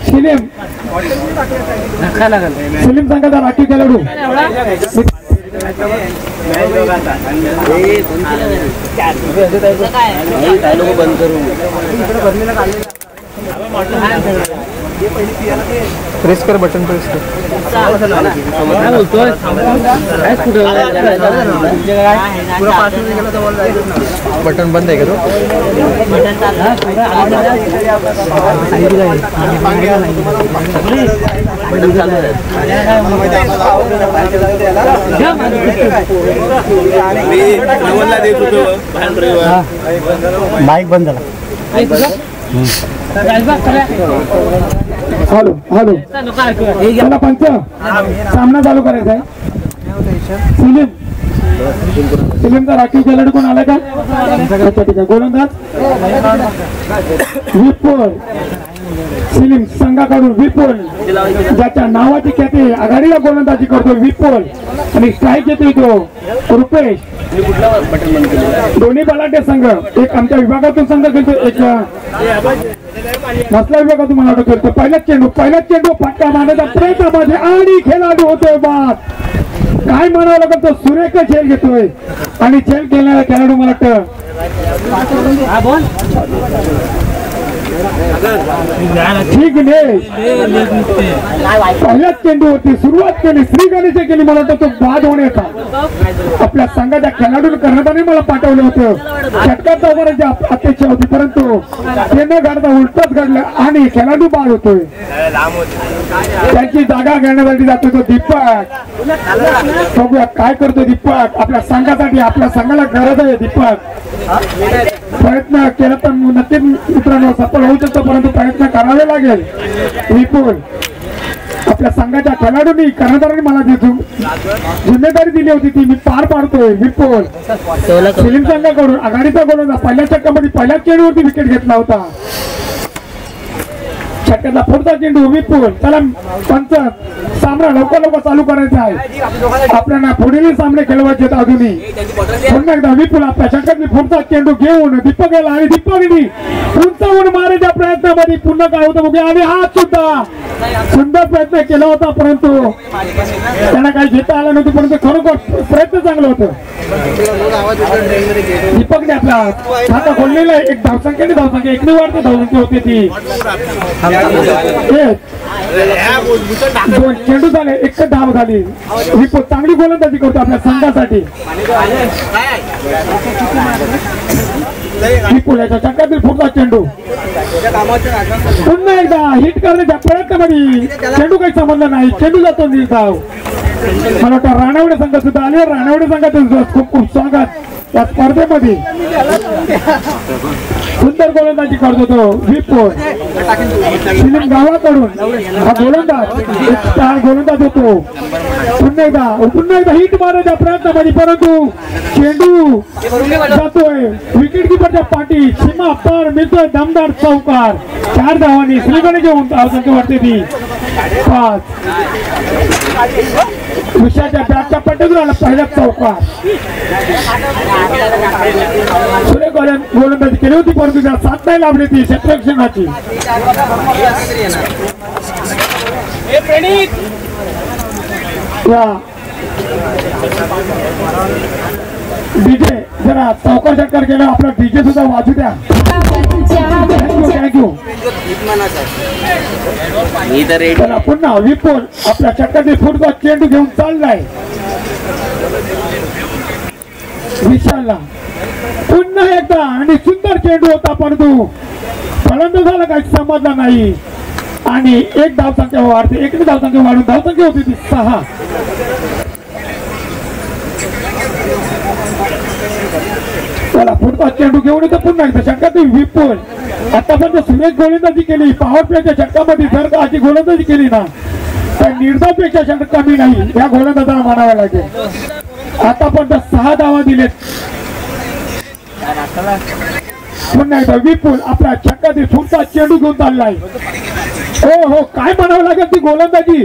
सिलीम संघाचा राखीव खेळाडू प्रेस कर, बटन प्रेस कर. बटन बंद आहे का तो? बटन चालू आहे. माईक बंद झाला. हॅलो हॅलो याला पंच सामना चालू करायचा आहे. सिलीमचा राखीव खेळाडू कोण आलाय का? ठीक आहे. गोलंदाज विपुल सिलीम संघाकडून विपुल ज्याच्या नावाची ख्याती आघाडीला गोलंदाजी करतो विपुल आणि स्ट्राईक येतो तो रुपेश. दोन्ही बलाढ्य संघ एक आमच्या विभागातून संघ खेळतो एक नसला विभागातून मला वाटत खेळतो. पहिलाच चेंडू फटका मारण्याचा प्रयत्नामध्ये आणि खेळाडू होतोय बाद. काय म्हणावं लागत तो सुरेख खेळ घेतोय आणि खेळ खेळणारा खेळाडू मला वाटतं ठीक नाही. पहिल्याच चेंडू होती सुरुवात केली श्री गणेश केली. मला वाटतं तो बाद होण्याचा आपल्या संघाच्या खेळाडूला करण्याने मला पाठवलं होतं. षटकार धावण्याची अपेक्षा होती परंतु ते न घडता उलटच घडलं आणि खेळाडू बाद होतोय. त्यांची जागा घेण्यासाठी जातो तो दीपक. बघूया काय करतो दीपक आपल्या संघासाठी. आपल्या संघाला गरज आहे दीपक. प्रयत्न केला तर नक्कीच मित्रांनो सफल होऊ शकतो परंतु प्रयत्न करावे लागेल. विपुल आपल्या संघाच्या खेळाडूंनी कर्णधारांनी मला जी जिम्मेदारी दिली होती ती मी पार पाडतोय. विपुल सिलीम संघाकडून आघाडीचा गोलंदाज पहिल्या षटकामध्ये पहिल्याच चेंडूवरती विकेट घेतला होता. षटकातला पुढचा चेंडू विपुल. चला पंच सामना लवकर चालू करायचा आहे. आपल्याला पुढील सामने खेळवायचे आहेत अजूनही. पुन्हा एकदा विपुल आपल्या षटकातली पुढचा चेंडू घेऊन दीपक गेला आणि दीपकनी उंचावून मारायच्या प्रयत्नामध्ये पुन्हा काय होतं बघूया. आणि हात सुद्धा सुंदर प्रयत्न केला होता परंतु त्यांना काही घेता आलं नव्हतं परंतु खरोखर प्रयत्न चांगलं होतं. दीपकने आपला खाता खोललेला एक धावसंख्या एकने वाढते धावसंख्या होती ती. दोन चेंडू झाले एक धाव झाली. विपुल चांगली गोलंदाजी करतो आपल्या संघासाठी. विपुल याच्या षटकातील पुढचा चेंडू पुन्हा एकदा हिट करण्याच्या प्रयत्नामध्ये चेंडू काही समजला नाही. चेंडू जातो निर्धाव. मला वाटतं राणावडे संघ सुद्धा आले. राणावडे संघातील खूप खूप स्वागत या स्पर्धेमध्ये. सुंदर गोलंदाजी करतो तो विपुल. सिलीम गावाकडून हा गोलंदाज होतो. पुन्हा एकदा हिट मारण्याच्या प्रयत्नामध्ये परंतु चेंडू जातोय विकेट किपरच्या पाठी. सीमा पार मिळतोय दमदार चौकार. 4 धावांनी श्रीगणेश घेऊन धावसंख्या वाढते ती 5. विषयाच्या बॅटच्या पट्ट्यातून पहिला चौकार. सुरेख गोलंदाजी केली होती परंतु त्या साथ नाही लाभली ती क्षेत्ररक्षणाची. डीजे जरा चौकार षटकार केला. आपला डीजे सुद्धा वाजू द्या. थँक्यू. पुन्हा विपुल आपल्या षटकातील पुढचा चेंडू घेऊन चाललाय. विशालला पुन्हा एकदा आणि सुंदर चेंडू होता परंतु फलंदाजाला काही समजला नाही आणि एक धावसंख्या वाढते. एकने धावसंख्या वाढून धावसंख्या होती ती 6. चला पुढचा चेंडू घेऊन येतो पुन्हा एकदा षटकातील विपुल. आतापर्यंत सुरेख गोलंदाजी केली. पॉवर प्लेच्या षटकामध्ये जर का अशी गोलंदाजी केली ना तर निर्धावपेक्षा षटक कमी नाही या गोलंदाजाला मानावं लागेल. आतापर्यंत 6 धावा दिलेत. पुन्हा एकदा विपुल आपल्या षटकातील पुढचा चेंडू घेऊन चाललाय. हो काय म्हणावं लागेल ती गोलंदाजी.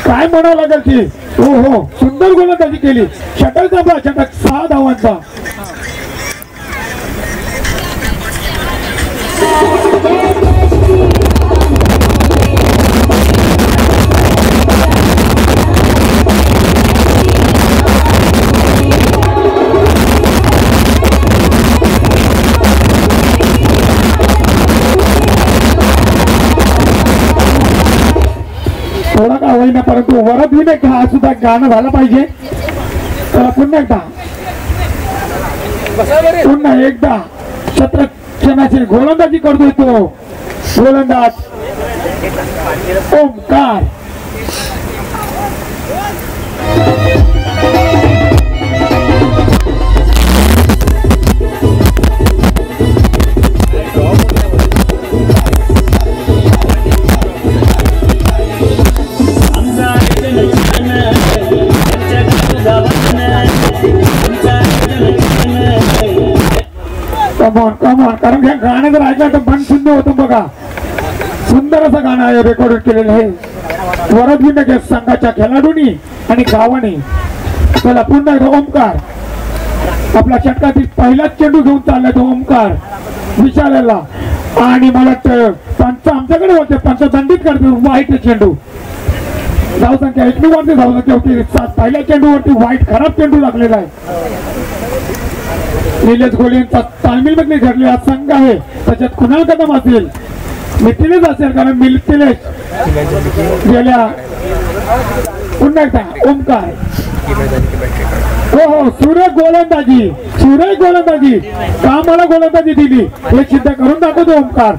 काय म्हणावं लागेल ती. हो सुंदर गोलंदाजी केली. षटक जमला. षटक 6 धावांचा. थोडा का होईना परंतु वरद विनायक हा सुद्धा गाणं झालं पाहिजे. तर पुन्हा एकदा क्षेत्ररक्षणाची गोलंदाजी करतोय तो गोलंदाज ओमकार. कमॉन कारण हे गाणं जर ऐकलं तर मन शून्य होतं बघा. सुंदर असं गाणं आहे रेकॉर्ड केलेलं आहे वरद विनायक संघाच्या खेळाडूंनी आणि गावाने. चला पुन्हा एकदा ओमकार आपला षटकातील पहिलाच चेंडू घेऊन चाललाय तो ओमकार विशालला. आणि मला पंच आमच्याकडे होते पंच दंडित करते वाईट चेंडू. धावसंख्या 1 वरती धावसंख्या होती 7. पहिल्या चेंडूवरती वाईट खराब चेंडू लागलेला आहे. निलेश गोले यांचा तालमील मध्ये घडलेला संघ आहे. त्याच्यात कुणाल कदम असेल मिथिलेश असेल कारण मिथिलेश गेल्या पुन्हा एकदा ओमकार. हो सुरेख गोलंदाजी कामाला गोलंदाजी दिली हे सिद्ध करून दाखवतो ओमकार.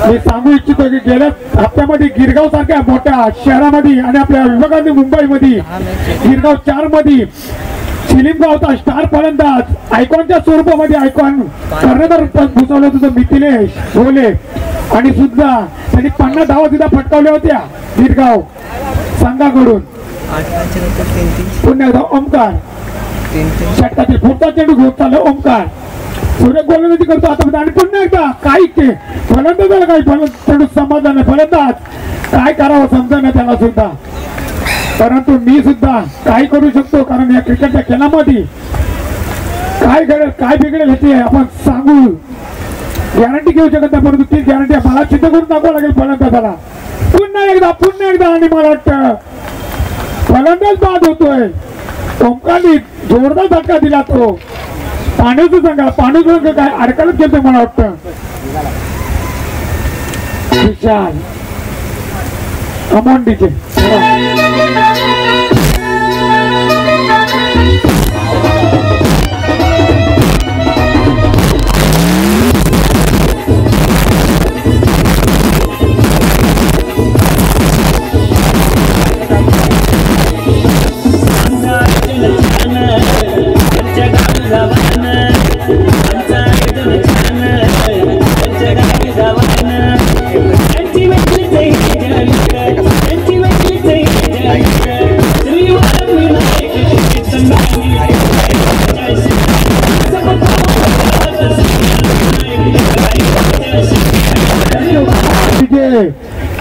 मी सांगू इच्छितो की गेल्या हप्त्यामध्ये गिरगाव सारख्या मोठ्या शहरामध्ये आणि आपल्या विभागाने मुंबईमध्ये गिरगाव 4 मध्ये शिलीमगावचा स्टार फलंदाज आयकॉनच्या स्वरूपामध्ये आयकॉन कर्णधार घुसवलं होतं मिथिलेश गोले. आणि सुद्धा त्यांनी 50 धावा सुद्धा फटकावल्या होत्या गिरगाव संघाकडून. पुन्हा एकदा ओमकार षटकातील पुढचा चेंडू घेऊन चालला ओमकार. सूर्य गोलंदाजी करतो आता आणि पुन्हा एकदा काही फलंदाजाला काही चेंडू समजला नाही. फलंदाज काय करावं समजा नाही त्याला सुद्धा. परंतु मी सुद्धा काय करू शकतो कारण या क्रिकेटच्या खेळामध्ये काय घडेल काय बिघडेल ह्याची आपण सांगू गॅरंटी घेऊ शकत नाही. परंतु ती गॅरंटी मला सिद्ध करून दाखवावं लागेल फलंदाजाला. पुन्हा एकदा आणि मला वाटतं फलंदाज बाद होतोय. ओमकारने जोरदार धक्का दिला तो पाण्याचं संघ काय अडकलच गेलं मला वाटतं. विशाल अमोन डीजे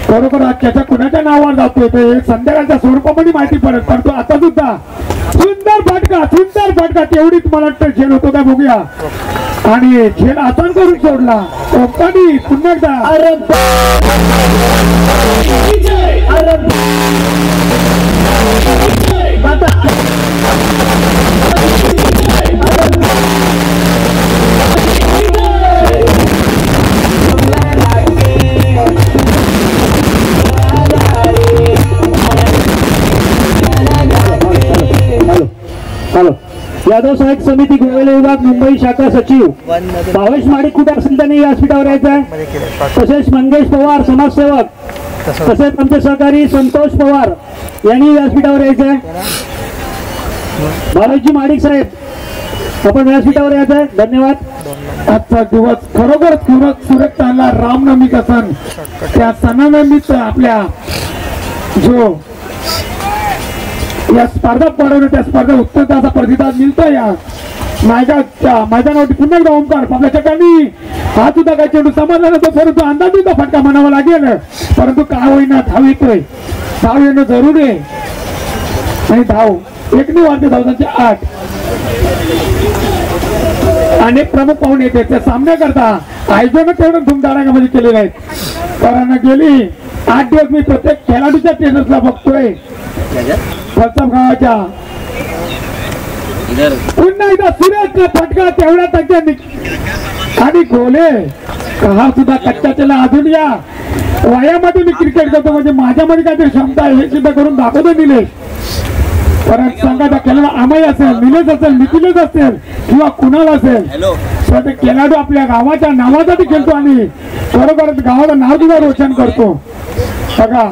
बरोबर त्याच्या कुणाच्या नावावर जातोय ते संध्याकाळच्या स्वरूपामध्ये माहिती पडत. परंतु आता सुद्धा सुंदर फटका तेवढीच मला वाटतं झेल होतो का बघूया. आणि झेल आसान करून सोडला ओमकारने पुन्हा एकदा. हॅलो यादव सहाय्यक समिती गोवेले विभाग मुंबई शाखा सचिव भावेश माडिक कुठे असेल त्यांनी व्यासपीठावर यायचं आहे. तसेच मंगेश पवार समाजसेवक तसेच आमचे सहकारी संतोष पवार यांनी व्यासपीठावर यायचं आहे. भावेशजी माडिक साहेब आपण व्यासपीठावर यायचं आहे. धन्यवाद. आजचा दिवस खरोखर सुरेख चालला. रामनवमीचा सण त्या सणानिमित्त आपल्या जो या स्पर्धा पडवणं त्या स्पर्धा उत्तराचा प्रतिसाद मिळतो. या मैदानावरती पुन्हा एकदा ओमकार आपल्या ठिकाणी हा सुद्धा काही चेंडू समाजला नसतो परंतु अंदाजीचा फटका म्हणावा लागेल. परंतु काय होईना धाव येतोय. धाव येणं जरुरी आहे आणि धाव 1 वाजते धावतांचे 8. अनेक प्रमुख पाहुणे येते त्या सामन्याकरता आयोजन तेवढं धुमधडाक्यामध्ये केलेले आहेत. कारण गेली 8 दिवस मी प्रत्येक खेळाडूच्या ट्रेनर्सला बघतोय गावाच्या. पुन्हा एकदा सुरेश फटका तेवढ्या टक्क्यांनी आणि गोले हा सुद्धा कच्च्या त्याला अजून या वयामध्ये मी क्रिकेट करतो म्हणजे माझ्यामध्ये काहीतरी क्षमता आहे हे सिद्ध करून दाखवतो निलेश. परत संघाचा खेळाडू अमय असेल, निलेश असेल, निखिलेश असेल किंवा कुणाल असेल, तर ते खेळाडू आपल्या गावाच्या नावासाठी खेळतो आणि खरोखरच गावाचं नाव सुद्धा रोशन करतो. बघा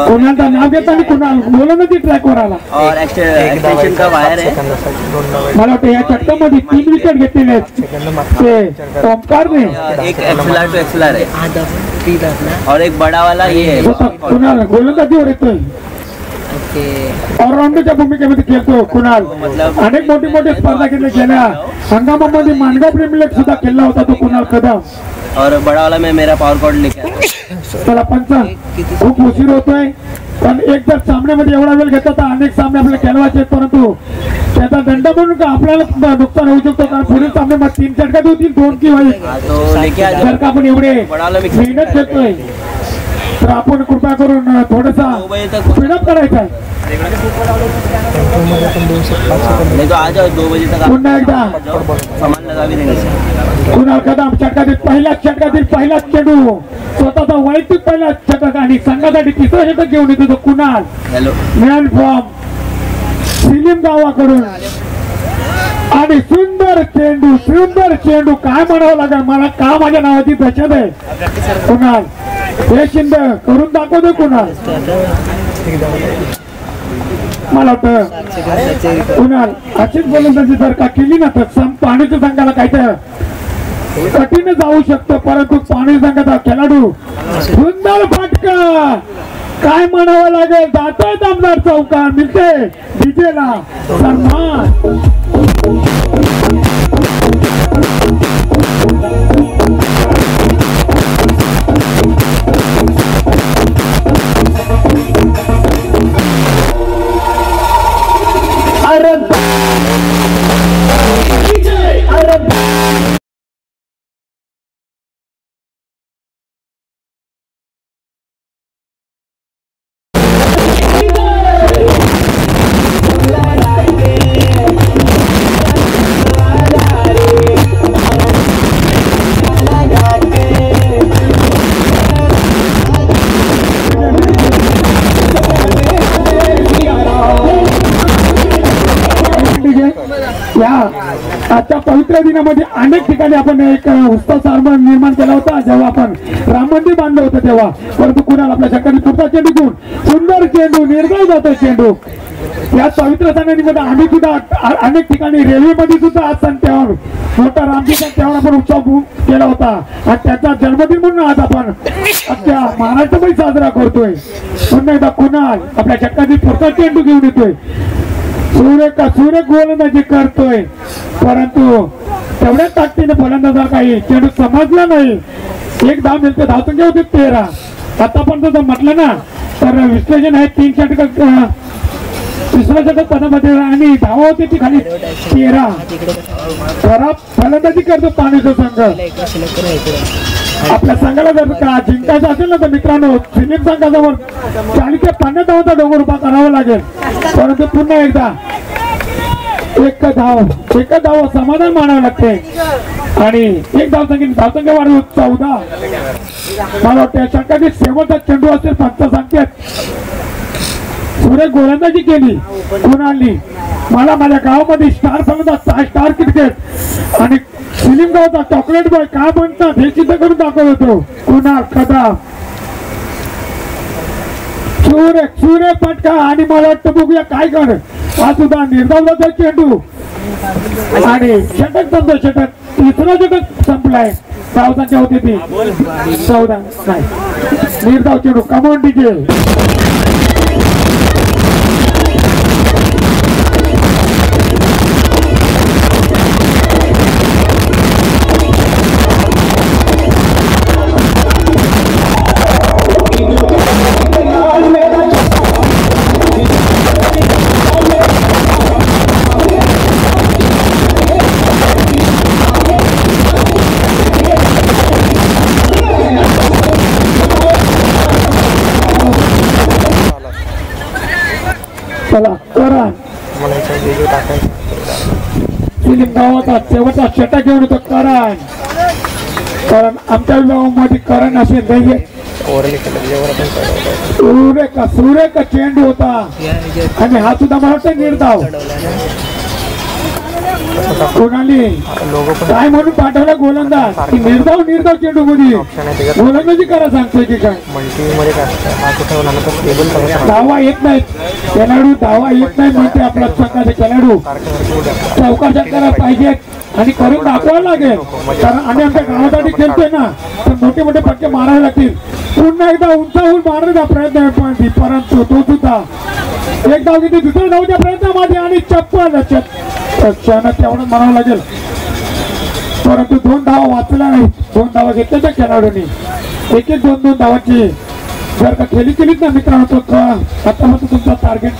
कुणालचं नाव घेत आणि कुणाल बोलवण्याची ट्रॅकवर आला. और एक्सटेंशन का वायर है. मला वाटतं या चटकामध्ये 3 विकेट घेतलेले आहेत ते ओमकारने. एक एक्सएलआर टू एक्सएलआर है और एक बड़ा वाला ये है. कुणाल गोलंदाजीवर येतोय, ऑलराऊंडरच्या भूमिकेमध्ये खेळतो कुणाल. अनेक मोठी मोठी स्पर्धा घेतल्या गेल्या हंगामामध्ये मानगाव प्रीमियर लीग सुद्धा खेळला होता तो कुणाल कदम. और बड़ा वाला मैं मेरा पावर कॉर्ड लेके आया. त्याला पंच खूप उशीर होतोय पण एक जर सामन्यामध्ये एवढा वेळ घेतला तर अनेक सामने आपल्याला खेळवायचे आहेत, परंतु त्याचा दंड म्हणून का आपल्याला नुकसान होऊ शकतो कारण पुढील सामन्यामध्ये 3 षटकात होतील 2 किंवा 1. तो लेके आ जर का आपण एवढे मेहनत घेतोय तर आपण कृपा करून थोडासा स्पीडअप करायचा आहे. नहीं तो आ जाओ 2 बजे तक. पुन्हा एकदा सामान लगा भी देंगे. कुणाल कदम षटकातील पहिला चेंडू स्वतःचा वैयक्तिक पहिला षटक आणि संघासाठी 3रं षटक घेऊन येतो तो कुणाल. हेलो मॅन फ्रॉम सिलीम गावाकडून आणि सुंदर चेंडू काय म्हणावं लागेल मला का माझ्या नावाची दशत आहे. कुणाल हे चिंद करून दाखवतो कुणाल. मला वाटतं कुणाल अशीच गोलंदाजी जर का केली ना तर पाण्याच्या संघाला काहीतरी कठीण जाऊ शकतं, परंतु पाणी संघाचा खेळाडू सुंदर फाटका काय म्हणावं लागेल. जातोय आमदार चौकार मिळते डीजेला सन्मान. आजच्या पवित्र दिनामध्ये अनेक ठिकाणी आपण एक उत्सव निर्माण केला होता जेव्हा आपण राम मंदिर बांधलं होतं तेव्हा, परंतु कुणाल आपल्या शक्करी पुढचा चेंडू घेऊन सुंदर चेंडू निर्गळ जातो चेंडू. या पवित्र सणानिमित्त आम्ही सुद्धा अनेक ठिकाणी रेल्वेमध्ये सुद्धा आज सण तेव्हा मोठा रामजी सण तेव्हा आपण उत्सव केला होता आणि त्याचा जन्मदिन म्हणून आज आपण अख्ख्या महाराष्ट्रमध्ये साजरा करतोय. पुन्हा एकदा कुणाल आपल्या शक्करी पुढचा चेंडू घेऊन येतोय. सूर्य गोलंदाजी करतोय परंतु तेवढ्या ताकदीने फलंदाजाला काही चेंडू समजला नाही. एक धाव मिळते, धावसंख्या होती 13. आता पण जर म्हटलं ना तर विश्लेषण आहे 3 षटक 3रं षटक पदामध्ये आणि धावा होती ती खाली 13. खराब फलंदाजी करतो पाण्याचा संघ. आपल्या संघाला जर का जिंकायचं असेल ना तर मित्रांनो सिलीम संघाजवळ 40 ते 50 धावांचा डोंगर उभा करावा लागेल, परंतु पुन्हा एकदा एक धाव समाधान मानावं लागते आणि एक धावसंख्या वाढवून 14. मला वाटतं षटकातील शेवटचा चेंडू असेल 5 सांगतात. सूर्य गोलंदाजी केली कुणालनी. मला माझ्या गावामध्ये स्टार फलंदाज स्टार क्रिकेट आणि सिलीम गावचा चॉकलेट बॉय काय म्हणतात हे सिद्ध करून दाखवत होतो कुणाल कदम. सूर्य पटका आणि मला वाटतं बघूया काय कर. हा सुद्धा निर्धावचा चेंडू आणि षटक संपतो. षटक 3रं षटक संपलाय. धावसंख्या होती ती 14. नाही निर्धाव चेंडू कमॉन डीजे. चला करण सिलीम गावाचा शेवटचा षटक घेऊन येतो करण. कारण आमच्या गावामध्ये करण असे दैवे सुरेख चेंडू होता आणि हा सुद्धा मला वाटतं निर्धाव कोणाली काय म्हणून पाठवला गोलंदाज की निर्धाव चेंडू मध्ये गोलंदाजी करा सांगतोय की काय धावा येत नाहीत खेळाडू धावा येत नाही म्हणते आपला संघाचे खेळाडू चौकाशा करायला पाहिजेत आणि करून दाखवायला लागेल कारण आम्ही आमच्या गावासाठी खेळतोय ना तर मोठे मोठे फटके मारावे लागतील पुन्हा एकदा उंचावून मारण्याचा प्रयत्न आहे परंतु तो सुद्धा एक धाव घेतली दुसऱ्या धावच्या प्रयत्नामध्ये आणि चप्पल क्षणात तेवढं म्हणावं लागेल परंतु 2 धावा वाचल्या नाही 2 धावा घेतल्या त्या खेळाडूंनी एक 2 धावाची जर का केलीत ना मित्रांनो तो आतापर्यंत तुमचा टार्गेट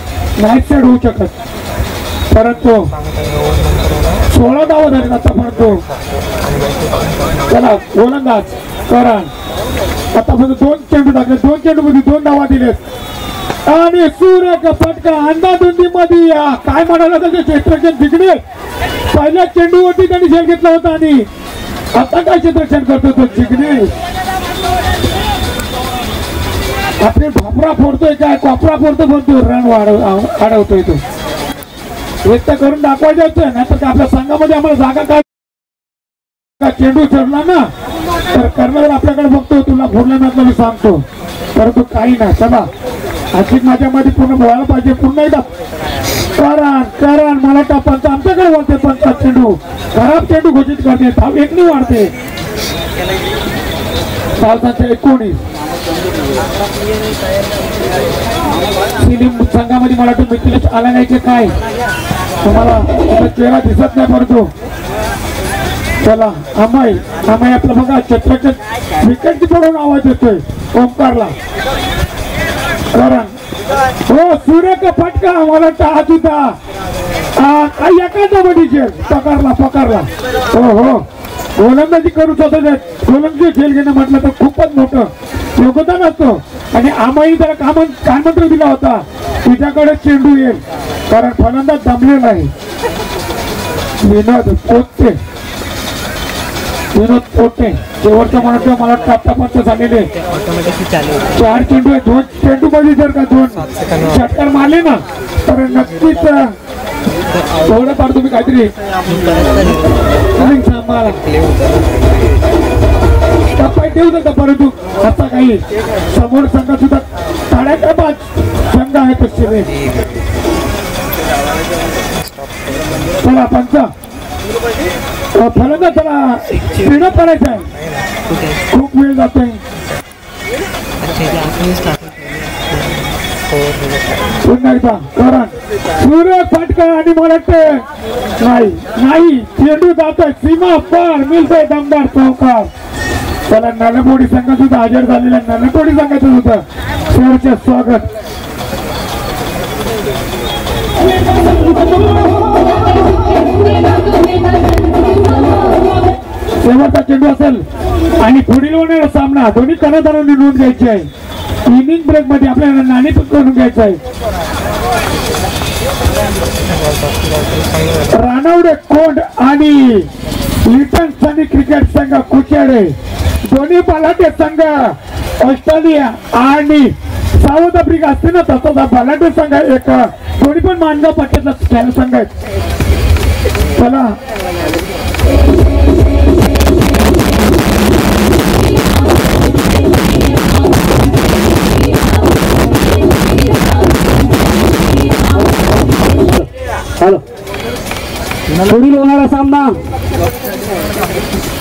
नाही सेट होऊ शकत परंतु 16 धावा झाले आतापर्यंत चला गोलंदाज करा आतापर्यंत 2 चेंडू टाकले 2 चेंडू मध्ये 2 धावा दिलेत आणि सूर्य फटका अंदाधुंदी मध्ये काय म्हणाला त्याचे क्षेत्रक्षण जिंकणे पहिल्या चेंडूवरती त्यांनी झेल घेतला होता आणि आता काय क्षेत्रक्षण करतो तो जिंकणे आपले भापरा फोडतोय काय कोपरा फोडतो म्हणतो रन अडवतोय तो एक तर करून दाखवायचं होतं नाही तर आपल्या संघामध्ये आम्हाला जागा काय चेंडू चढला ना तर कर्णधार आपल्याकडे बघतो तुला फोडला नसला मी सांगतो परंतु काही नाही चला आजची माझ्यामध्ये पूर्ण बोलायला पाहिजे पुन्हा एकदा करण मला पंच आमच्याकडे बोलते पंच चेंडू खराब चेंडू घोषित करते धाव 1 वाढते पावसाच्या 19 संघामध्ये मला तो मिथिलेश आला नाही की काय तुम्हाला चेहरा दिसत नाही परंतु चला अमाई आपलं बघा छत्रक्षण विकेट पडून आवाज येतोय ओमकारला करण हो सूर्य का फटका मला हात होता एखादा बडीचे पकारला हो गोलंदाजी करू स्वतः गोलंदाजी खेळ घेणं म्हटलं तर खूपच मोठं योगदान असतं आणि आम्हाही त्याला काय मंत्र दिला होता तुझ्याकडे चेंडू येईल कारण फलंदाज दमलेला आहे विनोद पोटे शेवटच्या मनात मला वाटतं आतापर्यंत झालेले 4 चेंडू आहे 2 चेंडू मध्ये जर का 2 षटकार मारले ना तर नक्कीच थोडंफार तुम्ही काहीतरी देऊ शकता परंतु आता काही समोर संघ सुद्धा साड्याच्या 5 संघ आहे पश्चिमे चला पंच फलंदाज त्याला स्पीड करायचं आहे खूप वेळ जातोय पुन्हा एकदा करण सूर्य फटका आणि मला वाटतं नाही चेंडू जातोय सीमा पार मिळतोय दमदार चौकार त्याला नलपोडी संघ सुद्धा हजर झालेला नलपोडी संघाचं सुद्धा शेवटचे स्वागत शेवटचा चेंडू असेल आणि पुढील होणारा सामना दोन्ही कर्णधारांनी नोंद घ्यायची आहे इनिंग ब्रेक मध्ये आपल्याला नाणेफेक करून घ्यायचं आहे रानवडे कोंड आणि लिटन सनी क्रिकेट संघ कुचेडे दोन्ही बलाढ्य संघ ऑस्ट्रेलिया आणि साऊथ आफ्रिका असते ना तसा बलाढ्य संघ एक दोन्ही पण मानगाव पट्ट्यातला खेळ संघ आहे चला पुढील होणारा सामना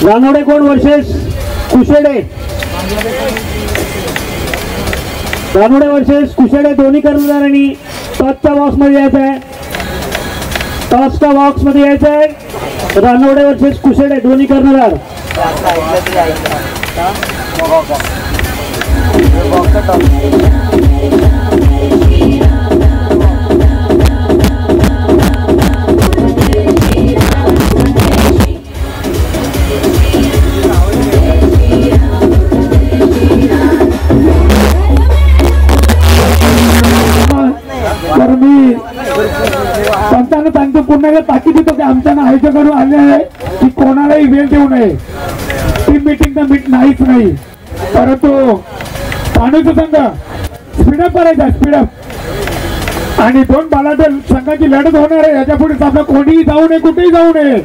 रानवडे कोण वर्सेस कुशेडे रानवडे वर्सेस कुशेडे दोन्ही कर्मचाऱ्यांनी टॉसच्या बॉक्स मध्ये यायचं आहे टॉसच्या बॉक्स मध्ये यायचं आहे रानवडे वर्सेस कुशेडे दोन्ही कर्णधार पंचांना सांगतो पुन्हा एकदा ताकीद देतो की आमच्या आयोजकांकडून आले आहे की कोणालाही वेळ देऊ नये टीम मीटिंग तर नाहीच नाही परंतु पाण्याचा संघ स्पीडअप करायचा स्पीडअप आणि दोन बालाच्या संघाची लढत होणार आहे. याच्या पुढे आपला कोणीही जाऊ नये कुठेही जाऊ नये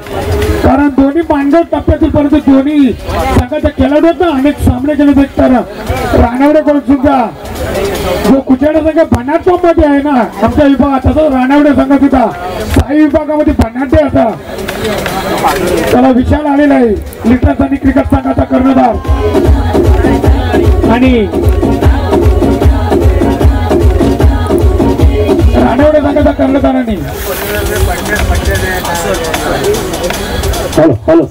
कारण दोन्ही मांडव टप्प्यातील परंतु दोन्ही संघाच्या खेळाडूंना अनेक सामने केले तर राणावडेकडून सुद्धा जो कुचेडा संघ भन्नाट मध्ये आहे ना आमच्या विभागात तसं राणावडे संघ सुद्धा साई विभागामध्ये भन्नाटे आता त्याला विशाल आलेला आहे. लिटर्स आणि क्रिकेट संघाचा कर्णधार आणि राणावडे संघाचा कर्णधारांनी हॅलो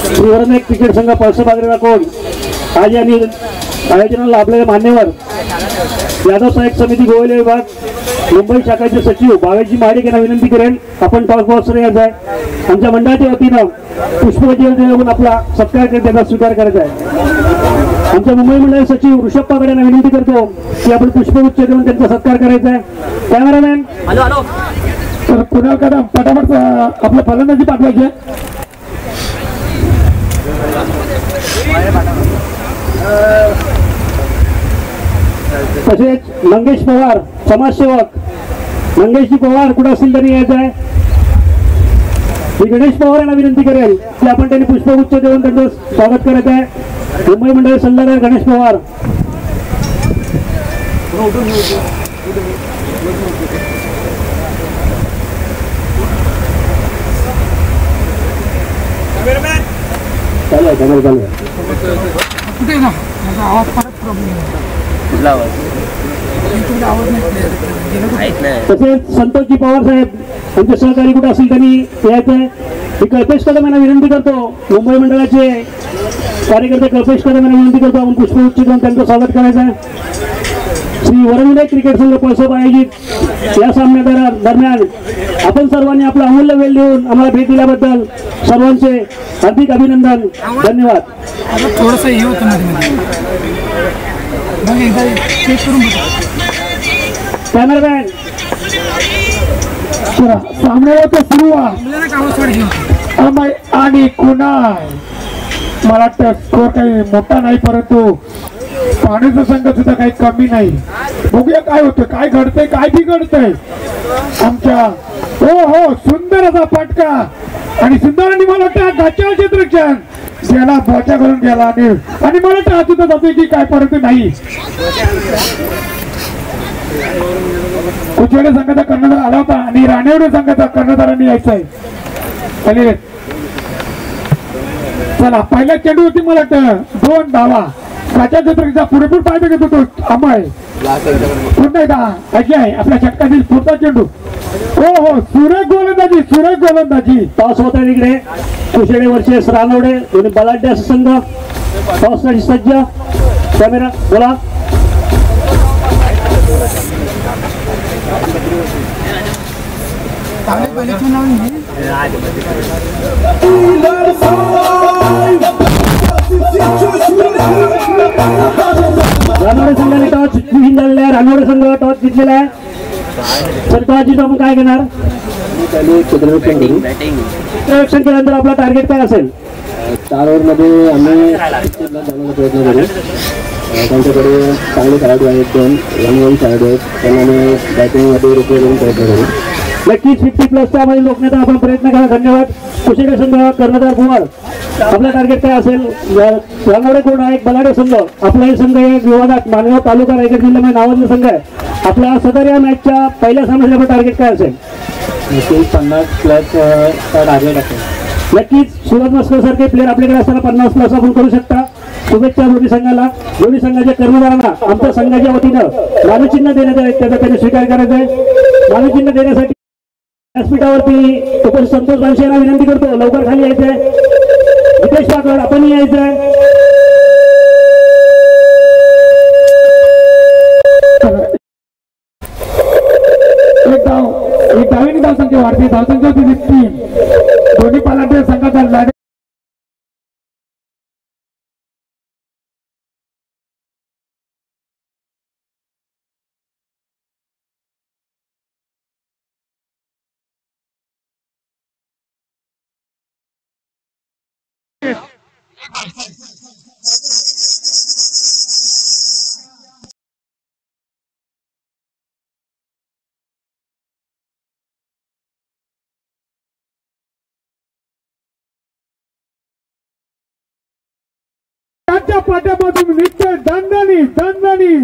श्रीवरण एक क्रिकेट संघ पळसा बागरेला कोण आज यांनी आयोजनाला आपल्याला मान्यवर यादव सहाय्यक समिती गोवले विभाग मुंबई शाखेचे सचिव भावेशजी महाडिक यांना विनंती करेन आपण टॉस बॉक्सर यायचं आहे. आमच्या मंडळाच्या वतीनं पुष्पगुच्छ देऊन आपला सत्कार करून त्याचा स्वीकार करायचा आहे. आमच्या मुंबई मंडळ सचिव ऋषभ पागड यांना विनंती करतो की आपण पुष्पगुच्छ देऊन त्यांचा सत्कार करायचा आहे. कॅमेरामॅन तर कुणाल कदम पटापट आपलं फलंदाजी पाठवायचे. तसेच मंगेश पवार समाजसेवक मंगेशजी पवार कुठं असतील तरी यायचं आहे. मी गणेश पवार यांना विनंती करेल की आपण त्यांनी पुष्पगुच्छ देऊन त्यांचं स्वागत करायचं आहे. मुंबई मंडळ सल्लागार गणेश पवार चालू तसेच संतोषजी पवार साहेब आमचे सहकारी कुठे असतील त्यांनी यायचं आहे. मी कल्पेश कदम यांना विनंती करतो मुंबई मंडळाचे कार्यकर्ते कल्पेश कदम यांना विनंती करतो आपण पुष्पगुच्छ देऊन त्यांचं स्वागत करायचं आहे. श्री वरविनायक क्रिकेट संघ पळसप आयोजित या सामन्या दरम्यान आपण सर्वांनी आपला अमूल्य वेळ देऊन आम्हाला भेट दिल्याबद्दल सर्वांचे हार्दिक अभिनंदन धन्यवाद. थोडंसं हे होतं मग एकदा चेक करून कॅमेरामॅन सामन्याला तर सुरू आहे आणि कुणाल मला वाटतं स्कोर काही मोठा नाही परंतु पाण्याचा संघ सुद्धा काही कमी नाही. बघूया काय होतं काय घडतंय काय बिघडतंय आमच्या हो सुंदर असा फटका आणि सुंदर आणि मला वाटतं गाच्या क्षेत्रक्षण गेला बोचा करून गेला आणि मला वाटतं हा सुद्धा जातोय की काय परंतु नाही. कुचेडे संघाचा कर्णधार आला होता आणि राणेवडे संघाचा कर्णधारांनी यायचं आहे. चला पहिल्या चेंडूवरती मला वाटतं 2 धावा गाच्या क्षेत्रचा पुरेपूर फायदा घेत होतो अमय पुन्हा एकदा अजय आपल्या षटकातील पुढचा चेंडू हो सुरेख गोलंदाजी टॉस होत आहे तिकडे कुशेडे वर्सेस रानवडे दोन्ही बलाढ्य संघ टॉससाठी सज्ज. कॅमेरा बोला रानवडे संघाने टॉस जिंकलेला आहे. रानवडे संघ टॉस जिंकलेला आहे. तर टॉस जिंकून आपण काय घेणार सर्वेक्षण केल्यानंतर आपला टार्गेट काय असेल. 4 ओव्हरमध्ये आम्ही जाण्याचा प्रयत्न करू. त्यांच्याकडे चांगले खेळाडू आहेत 2 रनवून खेळाडू आहेत त्यांना आम्ही बॅटिंगमध्ये रुपये देऊन प्रयत्न करू. नक्कीच 50+ त्यामध्ये रोखण्याचा आपण प्रयत्न करा. धन्यवाद. कुशेडे संघ कर्णधार कुमार आपला टार्गेट काय असेल. रानवडे कोण आहे एक बलाढ्य संघ आपलाही संघ या विभागात मानगाव तालुका रायगड जिल्ह्यामध्ये नावाजलेला संघ आहे. आपला सदर या मॅचच्या पहिल्या सामन्याचा आपला टार्गेट काय असेल. 50+ टार्गेट असेल. नक्कीच सुरज मस्कर सारखे प्लेअर आपल्याकडे असताना 50+ आपण करू शकता. शुभेच्छा दोन्ही संघाला. दोन्ही संघाच्या कर्णधारांना आमच्या संघाच्या वतीनं मानचिन्ह देण्यात आहे त्याचा त्यांनी स्वीकार करायचा आहे. मानचिन्ह देण्यासाठी व्यासपीठावरती उपस्थित संतोष बांशे यांना विनंती करतो लवकर खाली यायचं आहे. नितेश पाकड आपण यायचं आहे. एक डावीने धावसंख्या वाढते धावसंख्या होती 3 दोन्ही पालांच्या संघाचा लढा पाट्याच्या पाट्यापासून निघतोय दणदणी दणदणी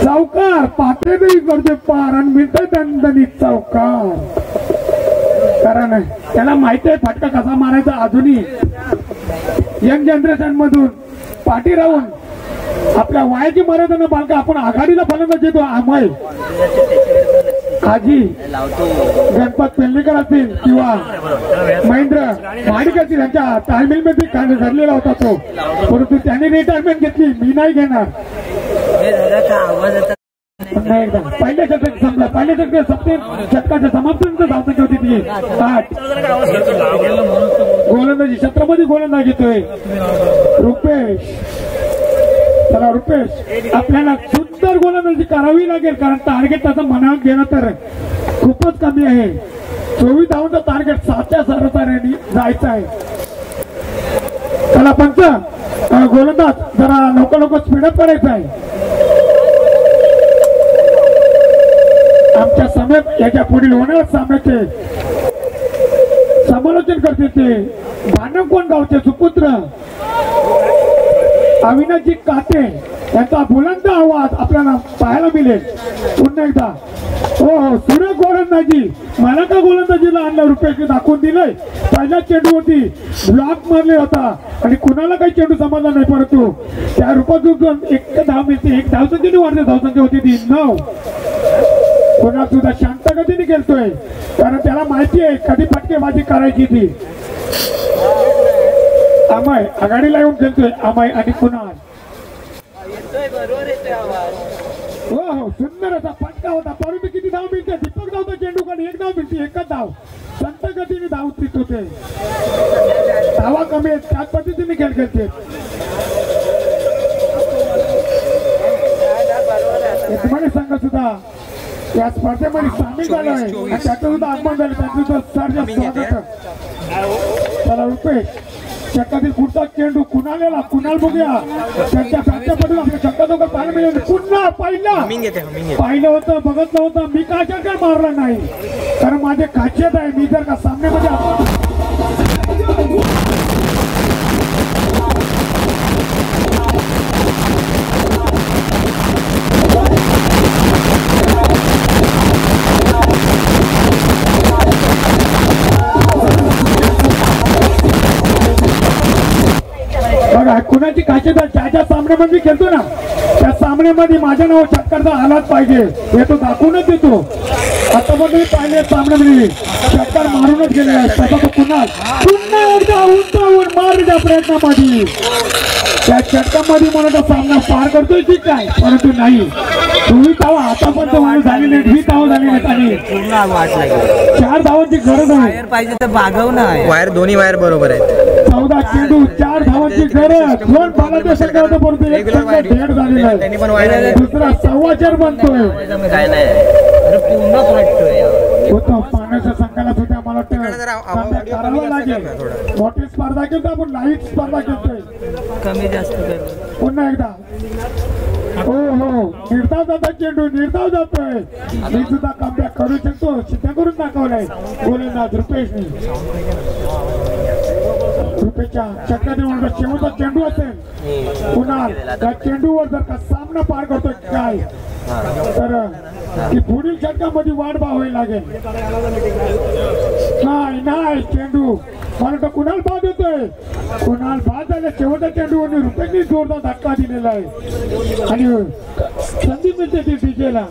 चौकार पात्रेही करतोय पार आणि मिळतोय दणदणी चौकार. कारण त्याला माहिती आहे फटका कसा मारायचा. अजूनही यंग जनरेशन मधून पाठी राहून आपल्या वयाची मर्यादा न बालका आपण आघाडीला फलंदाज येतो. अमय आजी गणपत पेल्लेकर असतील किंवा महेंद्र माडिक असतील यांच्या ताळमेलमध्ये घडलेला होता तो. परंतु त्यांनी रिटायरमेंट घेतली. मी नाही घेणार. पहिल्या षटक संपला. पहिल्या षटकाच्या समाप्तीनंतर धावसंख्या होती ती 8. गोलंदाजी छत्रपती गोलंदाज घेतोय रुपेश. चला रुपेश आपल्याला सुंदर गोलंदाजी करावी लागेल. कारण टार्गेट त्याचं मनात घेणं तर खूपच कमी आहे. 24 धावांचं टार्गेट 7च्या सरसाऱ्याने जायचं आहे. चला पंच गोलंदाज जरा लवकर स्पीडअप करायचं आहे. आमच्या समेत याच्या पुढील होणाऱ्या सामन्याचे समालोचन करते ते भानकोण गावचे सुपुत्र अविनाशजी काटे यांचा बुलंद आवाज आपल्याला पाहायला मिळेल. पुन्हा एकदा हो सुरेख गोलंदाजी. मला का गोलंदाजीला आणलं रुपयाची दाखवून दिलंय. पहिल्या चेंडूवरती ब्लॉक मारले होता आणि कुणाला काही चेंडू समजला नाही. परंतु त्या रूपातून 1 धाव मिळते. 1 धावसंख्येने वाढते. धावसंख्या होती ती 9. कोणा सुद्धा शांत गतीने खेळतोय. कारण त्याला माहिती आहे कधी फटकेबाजी करायची ती. अमय आघाडीला येऊन खेळतोय. अमय आणि कुणाल. हो हो सुंदर असा फटका होता. परंतु किती धाव मिळते. दीपक धावता चेंडू कडे 1 धाव मिळते. 1च धाव. संत गतीने धाव तीच होते. धावा कमी आहेत. त्याच पद्धतीने खेळ खेळते. तुम्हाला सांगा सुद्धा या स्पर्धेमध्ये सामील झालं आहे आणि त्याचं सुद्धा आगमन झालं. त्यांचं सुद्धा सर्व स्वागत. चला रुपेश षटकातील पुढचा चेंडू कुणाला कुणाल बघूया. त्यांच्या पडून आपल्या षटकात पाहायला मिळेल. पुन्हा पाहिलं होतं बघत नव्हतं. मी काय मारला नाही. कारण माझे खासियत आहे. मी जर का सामन्यामध्ये बघा कुणाची खासियत आहे. ज्या सामन्यामध्ये खेळतो ना त्या सामन्यामध्ये माझ्या नाव षटकारचा आलाच पाहिजे हे तो दाखवूनच देतो. आता पण तुम्ही पाहिले सामन्यामध्ये षटकार मारूनच गेले आहे. तसा तो पुन्हा एकदा उंचावून मारण्याच्या प्रयत्नामध्ये त्या षटकामध्ये मला तो सामना पार करतोय की काय. परंतु नाही. 24 धावा आतापर्यंत माणूस झालेले 20 धावा झालेले आणि 4 धावांची गरज आहे. पाहिजे तर भागव ना. वायर दोन्ही वायर बरोबर आहेत. 14 चेंडू 4 धावांची गरज. 2 बालाच्या षटकाचा परंतु 1 षटक डेड झालेला आहे. दुसरा 4.25 बनतोय. काय नाही पूर्ण पलटतोय. होतं पाण्याच्या संघाला सुद्धा मला वाटतं करावं लागेल. मोठी स्पर्धा खेळतो आपण. लाईट स्पर्धा खेळतोय. कमी जास्त पुन्हा एकदा हो हो निर्धाव जाता चेंडू निर्धाव जातोय. मी सुद्धा कमबॅक करू शकतो. सिद्ध करून दाखवलाय गोलंदाज रुपेशने. रुपेशच्या षटकातील शेवटचा चेंडू असेल. कुणाल त्या चेंडूवर जर का सामना पार करतोय काय तर ती पुढील षटकामध्ये वाढ पाहावी लागेल. नाही नाही चेंडू मला तर कुणाल बाद होतोय. कुणाल बाद झाल्या. शेवटच्या चेंडूवर रुपेशने जोरदार धक्का दिलेला आहे आणि संधी मिळते ती डीजेला.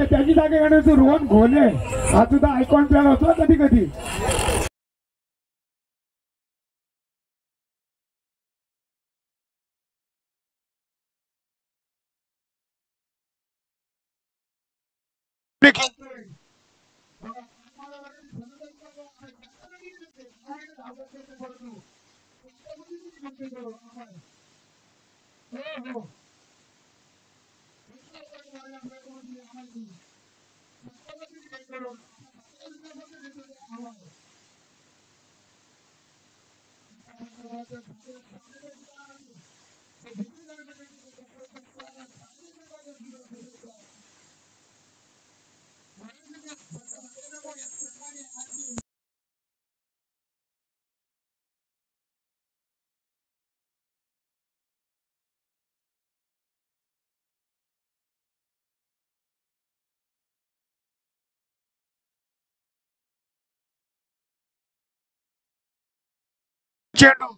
त्याची जागे गाण्याचं रोहन घोले हा सुद्धा आयकॉन प्लेअर होतो कधी कधी. चेंडू